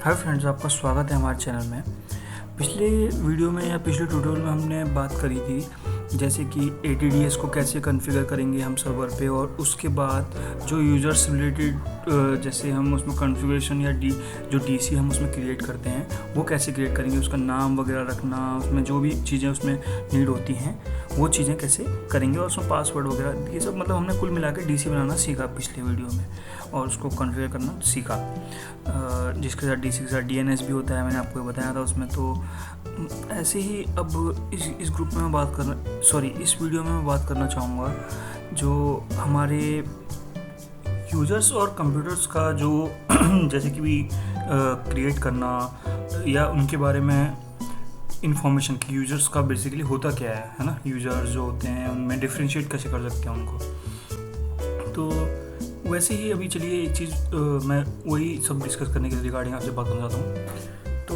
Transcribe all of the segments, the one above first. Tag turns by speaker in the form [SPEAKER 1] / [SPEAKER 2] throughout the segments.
[SPEAKER 1] Hi friends, आपका स्वागत है हमारे चैनल में। पिछले वीडियो में या पिछले ट्यूटोरियल में हमने बात करी थी जैसे कि ATDS को कैसे कॉन्फ़िगर करेंगे हम सर्वर पे, और उसके बाद जो यूज़र्स रिलेटेड जैसे हम उसमें कॉन्फ़िगरेशन या जो DC हम उसमें क्रिएट करते हैं वो कैसे क्रिएट करेंगे, उसका नाम वगैरह रखना, उसमें जो भी चीज़ें उसमें नीड होती हैं वो चीज़ें कैसे करेंगे, और उसमें पासवर्ड वगैरह ये सब मतलब हमने कुल मिला के DC बनाना सीखा पिछले वीडियो में, और उसको कॉन्फ़िगर करना सीखा। जिसके साथ DC के साथ DNS भी होता है, मैंने आपको बताया था उसमें। तो ऐसे ही अब इस ग्रुप में मैं इस वीडियो में मैं बात करना चाहूँगा जो हमारे यूज़र्स और कंप्यूटर्स का जो जैसे कि भी क्रिएट करना या उनके बारे में इंफॉर्मेशन की, यूज़र्स का बेसिकली होता क्या है ना, यूज़र्स जो होते हैं उनमें डिफ्रेंशिएट कैसे कर सकते हैं उनको। तो वैसे ही अभी चलिए एक चीज़ मैं वही सब डिस्कस करने के रिगार्डिंग आपसे बात करना चाहता हूँ। तो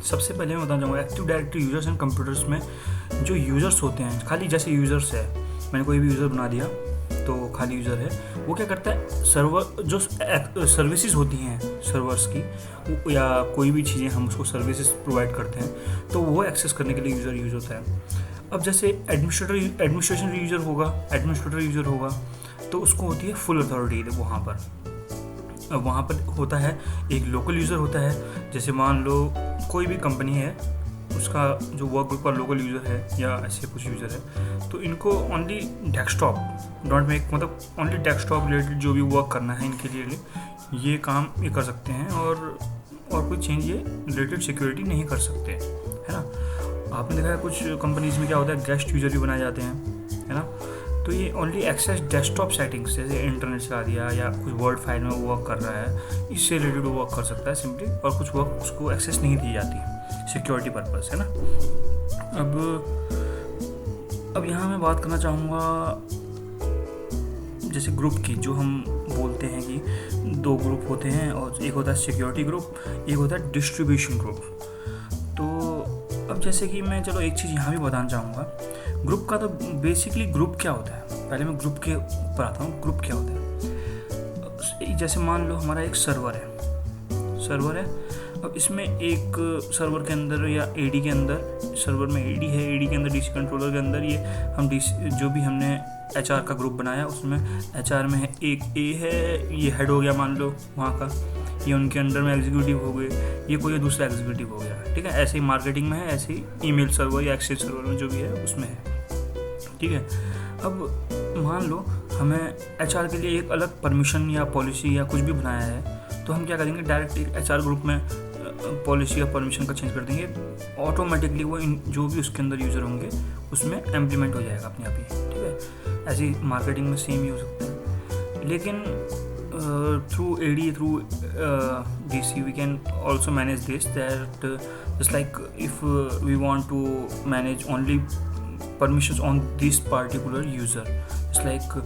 [SPEAKER 1] सबसे पहले मैं बताना चाहूँगा active directory users and computers में जो यूज़र्स होते हैं, खाली जैसे यूज़र्स है, मैंने कोई भी यूज़र बना दिया तो खाली यूज़र है, वो क्या करता है, सर्वर जो सर्विसेज होती हैं सर्वर्स की या कोई भी चीज़ें हम उसको सर्विसेज प्रोवाइड करते हैं तो वो एक्सेस करने के लिए यूज़र यूज़ होता है। अब जैसे एडमिनिस्ट्रेटर यूज़र होगा तो उसको होती है फुल अथॉरिटी वहाँ पर। अब वहाँ पर होता है एक लोकल यूज़र होता है, जैसे मान लो कोई भी कंपनी है, उसका जो वर्क ग्रुप का लोकल यूज़र है या ऐसे कुछ यूज़र है, तो इनको ओनली डेस्कटॉप मतलब ओनली डेस्कटॉप रिलेटेड जो भी वर्क करना है इनके लिए ये काम ये कर सकते हैं, और कोई चेंज ये रिलेटेड सिक्योरिटी नहीं कर सकते, है ना। आपने देखा है कुछ कंपनीज में क्या होता है, गेस्ट यूज़र भी बनाए जाते हैं, है ना। तो ये ओनली एक्सेस डेस्कटॉप सेटिंग्स, जैसे इंटरनेट चला दिया या कुछ वर्ड फाइल में वो वर्क कर रहा है, इससे रिलेटेड वो वर्क कर सकता है सिंपली, और कुछ वर्क उसको एक्सेस नहीं दी जाती सिक्योरिटी पर्पस, है ना। अब यहाँ मैं बात करना चाहूँगा जैसे ग्रुप की, जो हम बोलते हैं कि दो ग्रुप होते हैं, और एक होता है सिक्योरिटी ग्रुप, एक होता है डिस्ट्रीब्यूशन ग्रुप। तो अब जैसे कि मैं चलो एक चीज़ यहाँ भी बताना चाहूँगा, ग्रुप का तो बेसिकली ग्रुप क्या होता है, पहले मैं ग्रुप के ऊपर आता हूँ। ग्रुप क्या होता है, जैसे मान लो हमारा एक सर्वर है, अब इसमें एक सर्वर के अंदर या AD के अंदर, सर्वर में AD है, AD के अंदर DC कंट्रोलर के अंदर ये हम जो भी हमने HR का ग्रुप बनाया उसमें HR में है एक A है, ये हेड हो गया मान लो वहाँ का, ये उनके अंडर में एग्जीक्यूटिव हो गए, ये कोई दूसरा एग्जीक्यूटिव हो गया, ठीक है। ऐसे ही मार्केटिंग में है, ऐसे ही ईमेल सर्वर या एक्सेस सर्वर में जो भी है उसमें है, ठीक है। अब मान लो हमें HR के लिए एक अलग परमिशन या पॉलिसी या कुछ भी बनाया है, तो हम क्या करेंगे, डायरेक्ट एक HR ग्रुप में पॉलिसी या परमिशन का चेंज कर देंगे, ऑटोमेटिकली वो जो भी उसके अंदर यूज़र होंगे उसमें इम्प्लीमेंट हो जाएगा अपने आप ही, ठीक है। ऐसे ही मार्केटिंग में सेम ही हो सकता है, लेकिन through AD, through DC, we can also manage this, that just like if we want to manage only permissions on this particular user, just like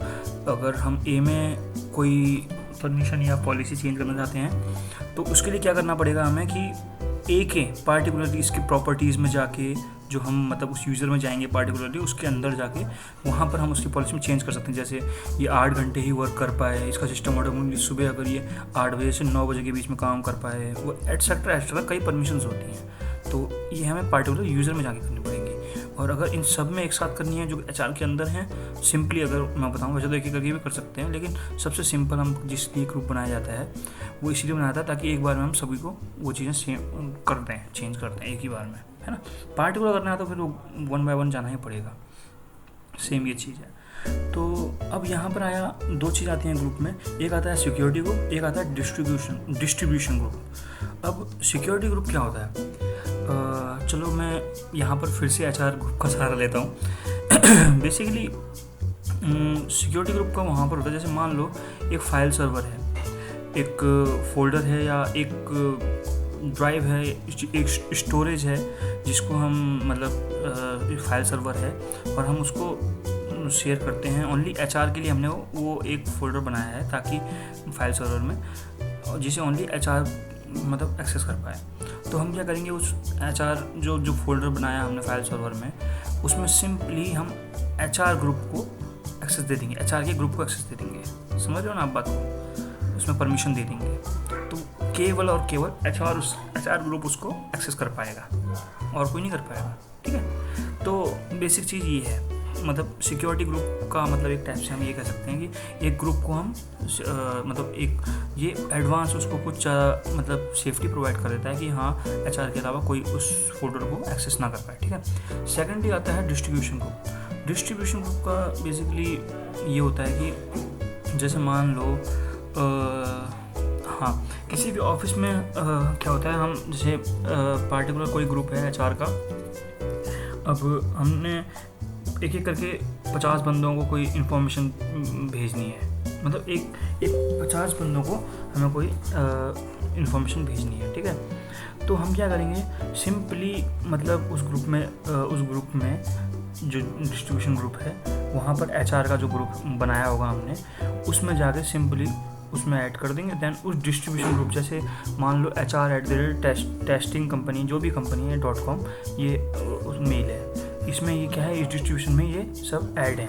[SPEAKER 1] अगर हम A में कोई परमिशन या पॉलिसी चेंज करना चाहते हैं तो उसके लिए क्या करना पड़ेगा हमें कि A के पार्टिकुलरली इसकी प्रॉपर्टीज़ में जाके, जो हम मतलब उस यूज़र में जाएंगे पार्टिकुलरली उसके अंदर जाके, वहाँ पर हम उसकी पॉलिसी में चेंज कर सकते हैं। जैसे ये 8 घंटे ही वर्क कर पाए, इसका सिस्टम ऑटोमेटिकली सुबह अगर ये 8 बजे से 9 बजे के बीच में काम कर पाए, वो एटसेट्रा कई परमिशंस होती हैं, तो ये हमें पार्टिकुलर यूज़र में जाके करनी पड़ेंगी। और अगर इन सब में एक साथ करनी है जो HR के अंदर हैं, सिंपली अगर मैं बताऊँ, वैसे तो एक करके भी कर सकते हैं, लेकिन सबसे सिंपल हम जिस लिए ग्रुप बनाया जाता है वो इसलिए बनाया था ताकि एक बार में हम सभी को वो चीज़ें सेम कर दें, चेंज कर दें एक ही बार में, है ना। पार्टिकुलर करना है तो फिर वो 1 बाय 1 जाना ही पड़ेगा, सेम ये चीज़ है। तो अब यहाँ पर आया, दो चीज़ आती हैं ग्रुप में, एक आता है सिक्योरिटी ग्रुप, एक आता है डिस्ट्रीब्यूशन ग्रुप। अब सिक्योरिटी ग्रुप क्या होता है, चलो मैं यहाँ पर फिर से HR ग्रुप का सहारा लेता हूँ। बेसिकली सिक्योरिटी ग्रुप का वहाँ पर होता है, जैसे मान लो एक फाइल सर्वर है, एक फोल्डर है या एक ड्राइव है, एक स्टोरेज है जिसको हम मतलब फाइल सर्वर है, और हम उसको शेयर करते हैं ओनली HR के लिए। हमने वो एक फोल्डर बनाया है ताकि फाइल सर्वर में, जिसे ओनली HR मतलब एक्सेस कर पाए। तो हम क्या करेंगे, उस HR जो फोल्डर बनाया हमने फाइल सर्वर में, उसमें सिंपली हम HR ग्रुप को एक्सेस दे देंगे, HR के ग्रुप को एक्सेस दे देंगे। समझ रहे हो ना आप बात को। उसमें परमिशन दे देंगे तो केवल और केवल HR ग्रुप उसको एक्सेस कर पाएगा और कोई नहीं कर पाएगा। ठीक है, तो बेसिक चीज़ ये है, मतलब सिक्योरिटी ग्रुप का मतलब एक टाइप से हम ये कह सकते हैं कि एक ग्रुप को हम मतलब एक ये एडवांस उसको कुछ मतलब सेफ्टी प्रोवाइड कर देता है कि हाँ HR के अलावा कोई उस फोल्डर को एक्सेस ना कर पाए। ठीक है, सेकेंडली आता है डिस्ट्रीब्यूशन ग्रुप। डिस्ट्रीब्यूशन ग्रुप का बेसिकली ये होता है कि जैसे मान लो हाँ किसी भी ऑफिस में क्या होता है, हम जैसे पार्टिकुलर कोई ग्रुप है HR का, अब हमने एक एक करके 50 बंदों को कोई इन्फॉर्मेशन भेजनी है, मतलब एक 50 बंदों को हमें कोई इन्फॉर्मेशन भेजनी है। ठीक है, तो हम क्या करेंगे, सिंपली मतलब उस ग्रुप में जो डिस्ट्रीब्यूशन ग्रुप है वहाँ पर HR का जो ग्रुप बनाया होगा हमने, उसमें जाके सिंपली उसमें ऐड कर देंगे। देन उस डिस्ट्रीब्यूशन ग्रुप, जैसे मान लो HR@टेस्टिंग कंपनी जो भी कंपनी है .com ये मेल है, इसमें ये क्या है, इस डिस्ट्रीब्यूशन में ये सब ऐड है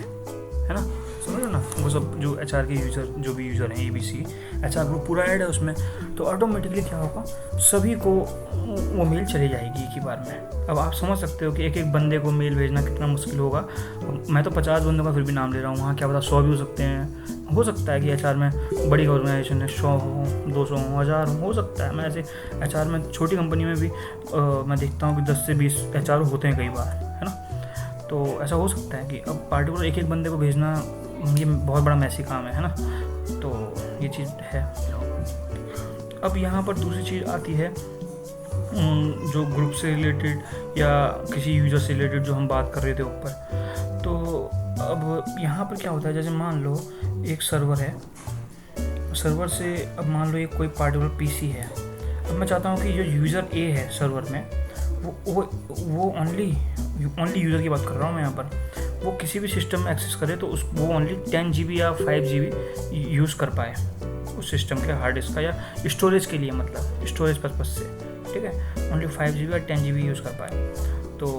[SPEAKER 1] ना, समझ लो ना, वो सब जो HR के यूज़र जो भी यूज़र हैं ABC HR ग्रुप पूरा ऐड है उसमें, तो ऑटोमेटिकली क्या होगा, सभी को वो मेल चली जाएगी एक ही बार में। अब आप समझ सकते हो कि एक एक बंदे को मेल भेजना कितना मुश्किल होगा। मैं तो 50 बंदों का फिर भी नाम ले रहा हूँ, वहाँ क्या पता 100 भी हो सकते हैं। हो सकता है कि HR में बड़ी ऑर्गेनाइजेशन है 100 हो, 200 हो, 1000 हो सकता है। मैं ऐसे HR में छोटी कंपनी में भी मैं देखता हूँ कि 10 से 20 HR होते हैं कई बार, है ना। तो ऐसा हो सकता है कि अब पार्टिकुलर एक एक बंदे को भेजना ये बहुत बड़ा मैसी काम है ना, तो ये चीज़ है। अब यहाँ पर दूसरी चीज़ आती है जो ग्रुप से रिलेटेड या किसी यूज़र से रिलेटेड जो हम बात कर रहे थे ऊपर। तो अब यहाँ पर क्या होता है, जैसे मान लो एक सर्वर है, सर्वर से अब मान लो एक कोई पार्टिकुलर PC है। अब मैं चाहता हूँ कि जो यूज़र A है सर्वर में वो ओनली यूज़र की बात कर रहा हूँ मैं यहाँ पर, वो किसी भी सिस्टम में एक्सेस करे तो वो ओनली 10 GB या 5 GB यूज़ कर पाए उस सिस्टम के हार्ड डिस्क का, या स्टोरेज के लिए, मतलब स्टोरेज पर्पज़ से। ठीक है, ओनली 5 GB या 10 GB यूज़ कर पाए। तो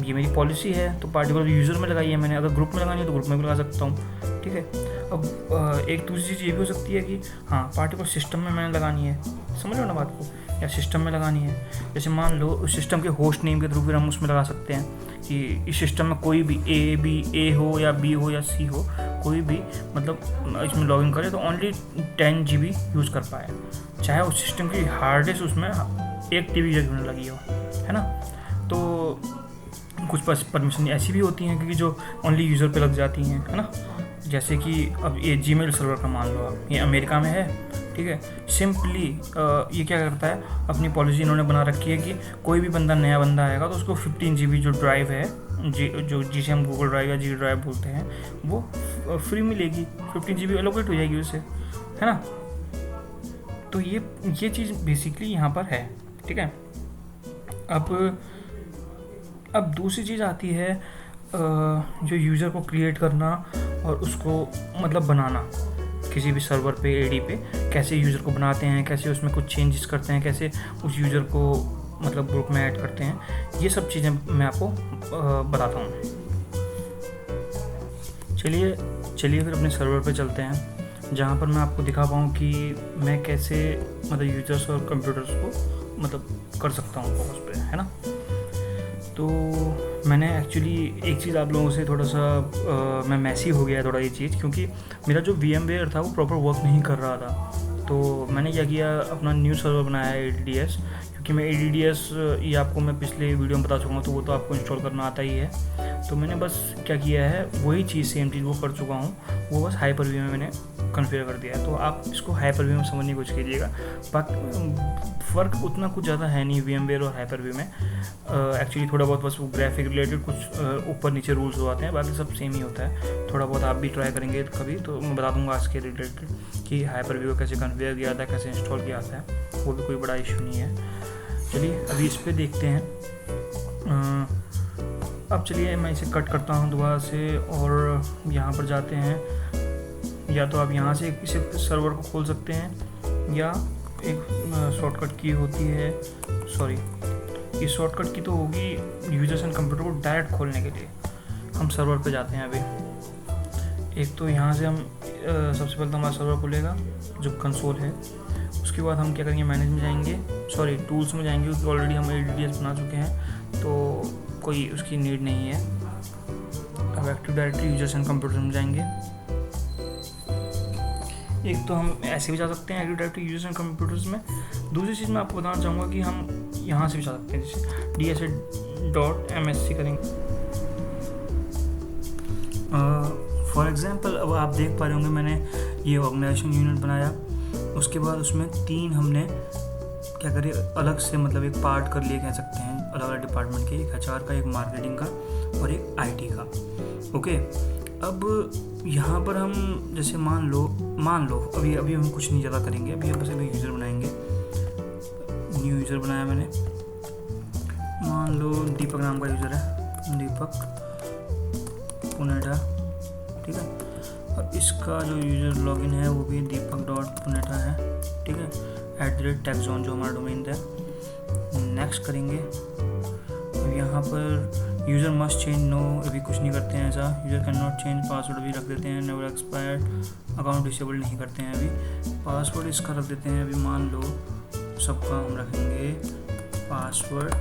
[SPEAKER 1] ये मेरी पॉलिसी है, तो पार्टिकुलर यूज़र में लगाई है मैंने। अगर ग्रुप में लगानी है तो ग्रुप में भी लगा सकता हूँ। ठीक है, अब एक दूसरी चीज़ ये भी हो सकती है कि हाँ पार्टिकुलर सिस्टम में मैंने लगानी है, समझ लो ना बात को, या सिस्टम में लगानी है। जैसे मान लो उस सिस्टम के होस्ट नेम के थ्रू फिर हम उसमें लगा सकते हैं कि इस सिस्टम में कोई भी A हो या B हो या C हो, कोई भी मतलब इसमें लॉगिन करे तो ओनली 10 GB यूज़ कर पाए, चाहे उस सिस्टम की हार्ड डिस्क उसमें 1 TB जगह लगी हो, है ना। तो कुछ परमिशन ऐसी भी होती हैं क्योंकि जो ओनली यूज़र पे लग जाती हैं, है ना। जैसे कि अब ये Gmail सर्वर का मान लो आप, ये अमेरिका में है। ठीक है, सिंपली ये क्या करता है, अपनी पॉलिसी इन्होंने बना रखी है कि कोई भी नया बंदा आएगा तो उसको 15 GB जो ड्राइव है जिसे हम गूगल ड्राइव या G ड्राइव बोलते हैं, वो फ्री मिलेगी, 15 GB एलोकेट हो जाएगी उससे, है ना। तो ये चीज़ बेसिकली यहाँ पर है। ठीक है, अब दूसरी चीज़ आती है जो यूज़र को क्रिएट करना और उसको मतलब बनाना, किसी भी सर्वर पे AD पे कैसे यूज़र को बनाते हैं, कैसे उसमें कुछ चेंजेस करते हैं, कैसे उस यूज़र को मतलब ग्रुप में ऐड करते हैं, ये सब चीज़ें मैं आपको बताता हूँ। चलिए फिर अपने सर्वर पे चलते हैं, जहाँ पर मैं आपको दिखा पाऊँ कि मैं कैसे मतलब यूज़र्स और कंप्यूटर्स को मतलब कर सकता हूँ उस पर, है ना। तो मैंने एक्चुअली एक चीज़ आप लोगों से थोड़ा सा मैं मैसी हो गया थोड़ा ये चीज़, क्योंकि मेरा जो VMware था वो प्रॉपर वर्क नहीं कर रहा था। तो मैंने क्या किया, अपना न्यू सर्वर बनाया है ADDS, क्योंकि मैं ADDS ये आपको मैं पिछले वीडियो में बता चुका हूँ, तो वो तो आपको इंस्टॉल करना आता ही है। तो मैंने बस क्या किया है, वही चीज़ सेम चीज़ वो कर चुका हूँ, वो बस Hyper-V में मैंने कॉन्फ़िगर कर दिया है। तो आप इसको Hyper-V में समझने की कोशिश कीजिएगा। बाकी फ़र्क उतना कुछ ज़्यादा है नहीं VMware और Hyper-V में, एक्चुअली थोड़ा बहुत बस वो ग्राफिक रिलेटेड कुछ ऊपर नीचे रूल्स हो आते हैं, बाकी सब सेम ही होता है। थोड़ा बहुत आप भी ट्राई करेंगे कभी तो मैं बता दूंगा आज के रिलेटेड कि Hyper-V को कैसे कॉन्फ़िगर किया जाता है, कैसे इंस्टॉल किया जाता है, वो भी कोई बड़ा इशू नहीं है। चलिए अभी इस पर देखते हैं। अब चलिए मैं इसे कट करता हूँ दोबारा से और यहाँ पर जाते हैं। या तो आप यहाँ से इसे सर्वर को खोल सकते हैं, या एक शॉर्टकट की होती है, सॉरी ये शॉर्टकट की तो होगी यूजर्स एंड कंप्यूटर को डायरेक्ट खोलने के लिए। हम सर्वर पे जाते हैं अभी। एक तो यहाँ से हम सबसे पहले तो हमारा सर्वर खुलेगा जो कंसोल है। उसके बाद हम क्या करेंगे, मैनेज में जाएंगे, सॉरी टूल्स में जाएंगे, क्योंकि ऑलरेडी हम ADDS बना चुके हैं तो कोई उसकी नीड नहीं है। अब active directory users and computer में जाएंगे। एक तो हम ऐसे भी जा सकते हैं active directory users and computers में। दूसरी चीज़ मैं आपको बताना चाहूँगा कि हम यहाँ से भी जा सकते हैं, जैसे DSA.MSC करेंगे। फॉर एग्जांपल अब आप देख पा रहे होंगे मैंने ये ऑर्गेनाइजेशन यूनिट बनाया, उसके बाद उसमें 3 हमने क्या करें अलग से, मतलब एक पार्ट कर लिए कह सकते हैं, अलग अलग डिपार्टमेंट के, एक HR का, एक मार्केटिंग का और एक IT का। ओके, अब यहाँ पर हम जैसे मान लो अभी हम कुछ नहीं ज़्यादा करेंगे, अभी हम बस अभी यूज़र बनाएंगे। न्यू यूज़र बनाया मैंने, मान लो दीपक नाम का यूज़र है, दीपक पुनेठा, ठीक है। और इसका जो यूज़र लॉगिन है वो भी deepak.punetha है, ठीक है, @techzone जो हमारा डोमेन था। नेक्स्ट करेंगे। अब यहाँ पर यूज़र मस्ट चेंज नो, अभी कुछ नहीं करते हैं ऐसा। User can not change password भी रख देते हैं, नेवर एक्सपायर्ड, अकाउंट डिसेबल नहीं करते हैं अभी। पासवर्ड इसका रख देते हैं, अभी मान लो सबका हम रखेंगे पासवर्ड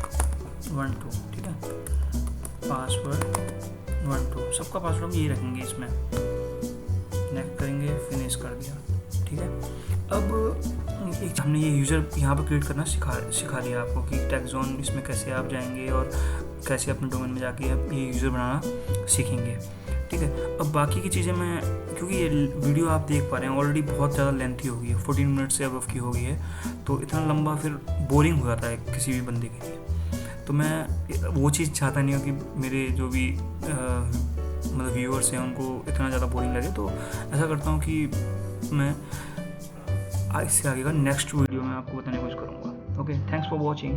[SPEAKER 1] 12, ठीक है, पासवर्ड 12, सबका पासवर्ड हम यही रखेंगे इसमें। नेक्स्ट करेंगे, फिनिश कर दिया, ठीक है। अब एक हमने ये यूज़र यहाँ पर क्रिएट करना सिखा दिया आपको कि टेक्सोन इसमें कैसे आप जाएंगे और कैसे अपने डोमेन में जाके आप ये यूज़र बनाना सीखेंगे, ठीक है। अब बाकी की चीज़ें मैं, क्योंकि ये वीडियो आप देख पा रहे हैं ऑलरेडी बहुत ज़्यादा लेंथी हो गई है, 14 मिनट से अबव की हो गई है, तो इतना लंबा फिर बोरिंग हो जाता है किसी भी बंदे के लिए। तो मैं वो चीज़ चाहता नहीं हूँ कि मेरे जो भी मतलब व्यूअर्स हैं उनको इतना ज़्यादा बोरिंग लगे, तो ऐसा करता हूँ कि मैं इससे आगे का नेक्स्ट वीडियो में आपको बताने की कोशिश करूँगा। Okay, thanks for watching.